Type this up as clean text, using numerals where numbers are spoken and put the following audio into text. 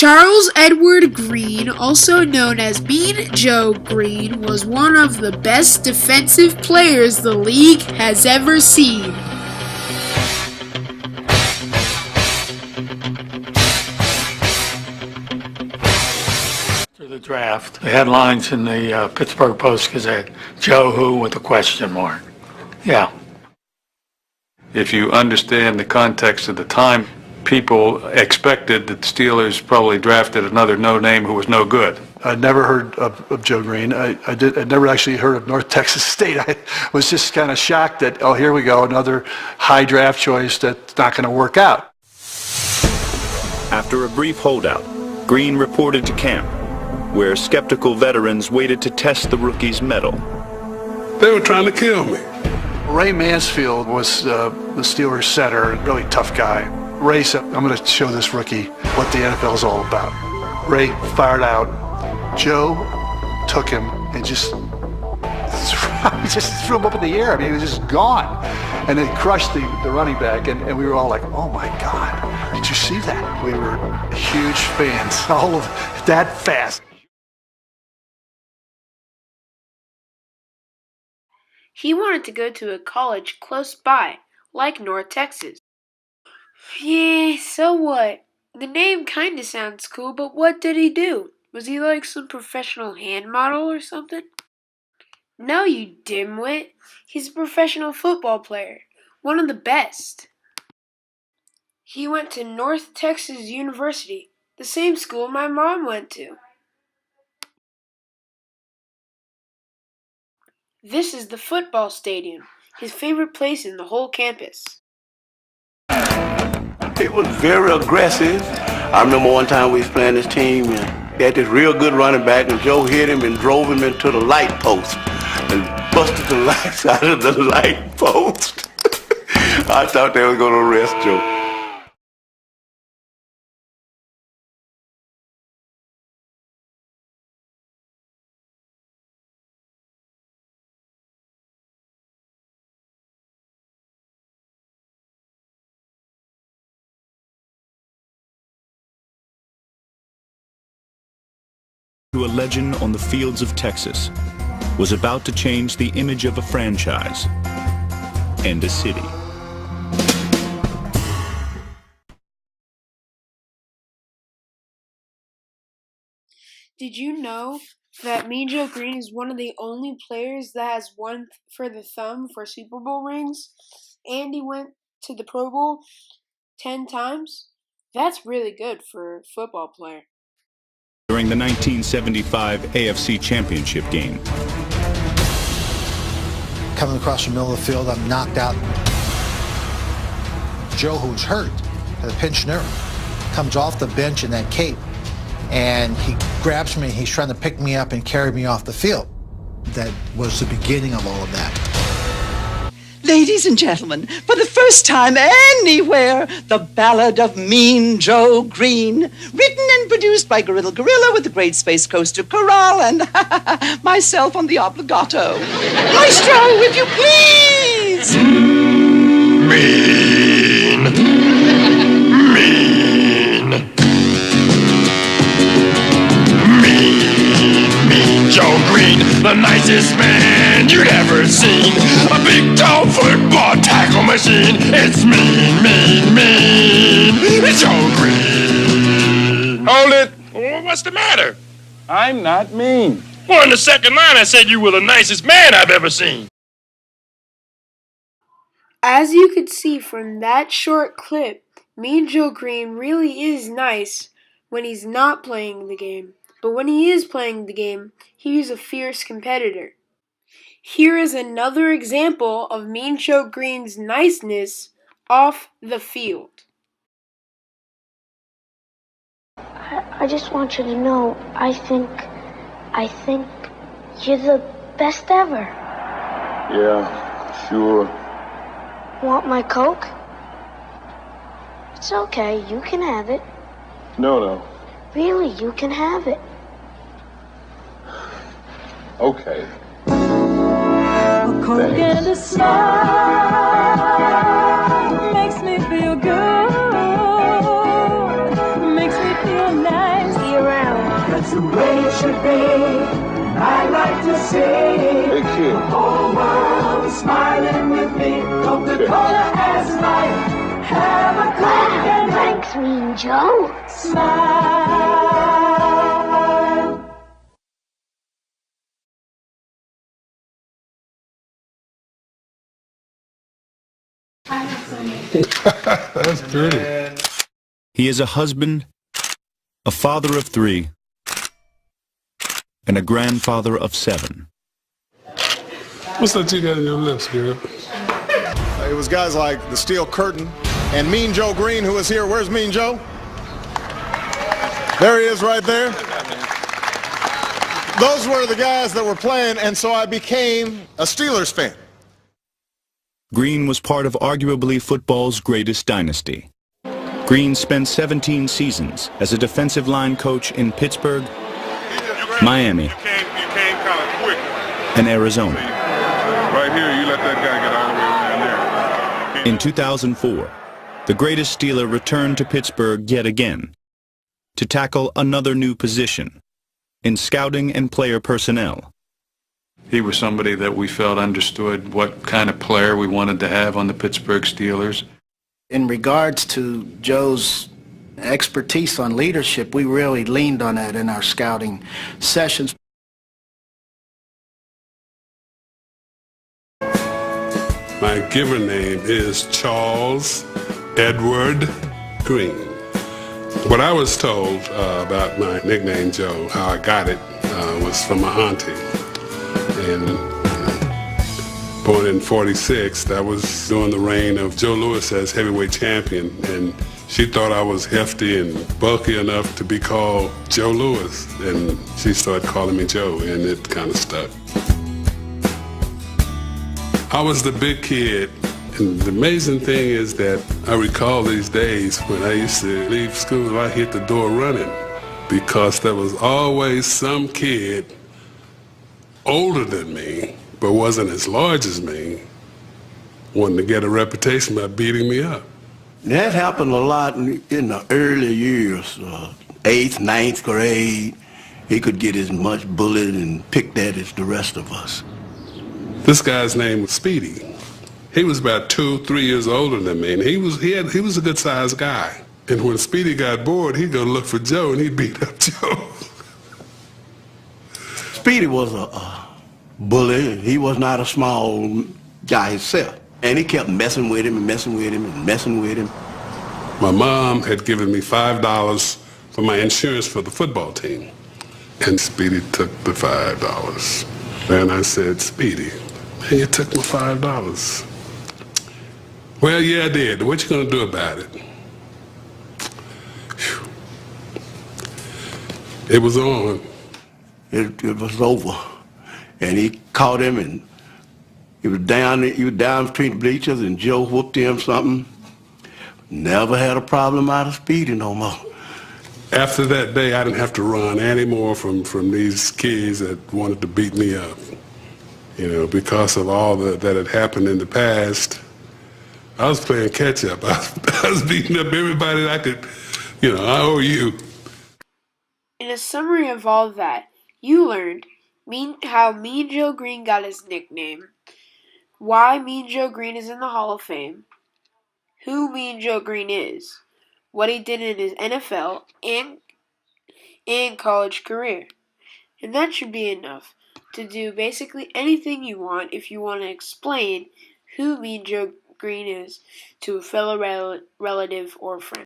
Charles Edward Green, also known as Mean Joe Green, was one of the best defensive players the league has ever seen. After the draft, the headlines in the Pittsburgh Post-Gazette, Joe Who with a question mark. Yeah. If you understand the context of the time, people expected that the Steelers probably drafted another no-name who was no good. I'd never heard of Joe Green. I'd never actually heard of North Texas State. I was just kind of shocked that, oh, here we go, another high draft choice that's not going to work out. After a brief holdout, Green reported to camp, where skeptical veterans waited to test the rookie's mettle. They were trying to kill me. Ray Mansfield was the Steelers center, really tough guy. Ray said, I'm going to show this rookie what the NFL is all about. Ray fired out. Joe took him and just threw him up in the air. I mean, he was just gone. And they crushed the running back, and we were all like, oh my God, did you see that? We were huge fans, all of that fast. He wanted to go to a college close by, like North Texas. Yeah, so what? The name kinda sounds cool, but what did he do? Was he like some professional hand model or something? No, you dimwit. He's a professional football player. One of the best. He went to North Texas University, the same school my mom went to. This is the football stadium, his favorite place in the whole campus. It was very aggressive. I remember one time we was playing this team and he had this real good running back and Joe hit him and drove him into the light post and busted the lights out of the light post. I thought they were going to arrest Joe. To a legend on the fields of Texas was about to change the image of a franchise and a city. Did you know that Mean Joe Green is one of the only players that has one for the thumb for Super Bowl rings? And he went to the Pro Bowl 10 times? That's really good for a football player. During the 1975 AFC Championship game. Coming across the middle of the field, I'm knocked out. Joe, who's hurt, had a pinched nerve, comes off the bench in that cape, and he grabs me, he's trying to pick me up and carry me off the field. That was the beginning of all of that. Ladies and gentlemen, for the first time anywhere, the Ballad of Mean Joe Green, written and produced by Gorilla Gorilla with the Great Space Coaster Corral and myself on the obligato. Maestro, if you please! Mean. Mean Joe Green, the nicest man you'd ever seen. A big, tall football tackle machine. It's mean. It's Joe Green. Hold it. Well, what's the matter? I'm not mean. Well, in the second line, I said you were the nicest man I've ever seen. As you could see from that short clip, Mean Joe Green really is nice when he's not playing the game. But when he is playing the game, he's a fierce competitor. Here is another example of Mean Joe Green's niceness off the field. I just want you to know, I think you're the best ever. Yeah, sure. Want my Coke? It's okay, you can have it. No. Really, you can have it. Okay. A Coke and a smile makes me feel good. Makes me feel nice. See you around. That's the way it should be. I like to say, Hey, kid. the whole world is smiling with me. Coca-Cola has life. Have a Coke and Thanks, Mean Joe. smile. That's pretty. He is a husband, a father of 3, and a grandfather of 7. What's that you got in your lips, girl? It was guys like the Steel Curtain and Mean Joe Green, who is here. Where's Mean Joe? There he is right there. Those were the guys that were playing, and so I became a Steelers fan. Green was part of arguably football's greatest dynasty. Green spent 17 seasons as a defensive line coach in Pittsburgh, Miami, You came kind of quick. and Arizona. Right here, you let that guy get all the way around there. In 2004, the greatest Steeler returned to Pittsburgh yet again to tackle another new position in scouting and player personnel. He was somebody that we felt understood what kind of player we wanted to have on the Pittsburgh Steelers. In regards to Joe's expertise on leadership, we really leaned on that in our scouting sessions. My given name is Charles Edward Green. What I was told about my nickname Joe, how I got it, was from my auntie. And born in '46, that was during the reign of Joe Louis as heavyweight champion, and she thought I was hefty and bulky enough to be called Joe Louis, and she started calling me Joe, and it kind of stuck. I was the big kid, and the amazing thing is that I recall these days when I used to leave school, I hit the door running, because there was always some kid older than me, but wasn't as large as me, wanting to get a reputation by beating me up. That happened a lot in the early years, 8th, 9th grade. He could get as much bullied and picked at as the rest of us. This guy's name was Speedy. He was about 2, 3 years older than me, and he was a good-sized guy. And when Speedy got bored, he'd go look for Joe, and he'd beat up Joe. Speedy was a bully. He was not a small guy himself. And he kept messing with him and messing with him and messing with him. My mom had given me $5 for my insurance for the football team. And Speedy took the $5. And I said, Speedy, man, you took my $5. Well, yeah, I did. What you gonna do about it? Whew. It was on. It was over. And he caught him, and he was down between the bleachers, and Joe whooped him something. Never had a problem out of Speedy no more. After that day, I didn't have to run anymore from these kids that wanted to beat me up. You know, because of all that had happened in the past, I was playing catch up. I was beating up everybody that I could, I owe you. In a summary of all that, you learned how Mean Joe Green got his nickname, why Mean Joe Green is in the Hall of Fame, who Mean Joe Green is, what he did in his NFL and college career. And that should be enough to do basically anything you want if you want to explain who Mean Joe Green is to a fellow relative or friend.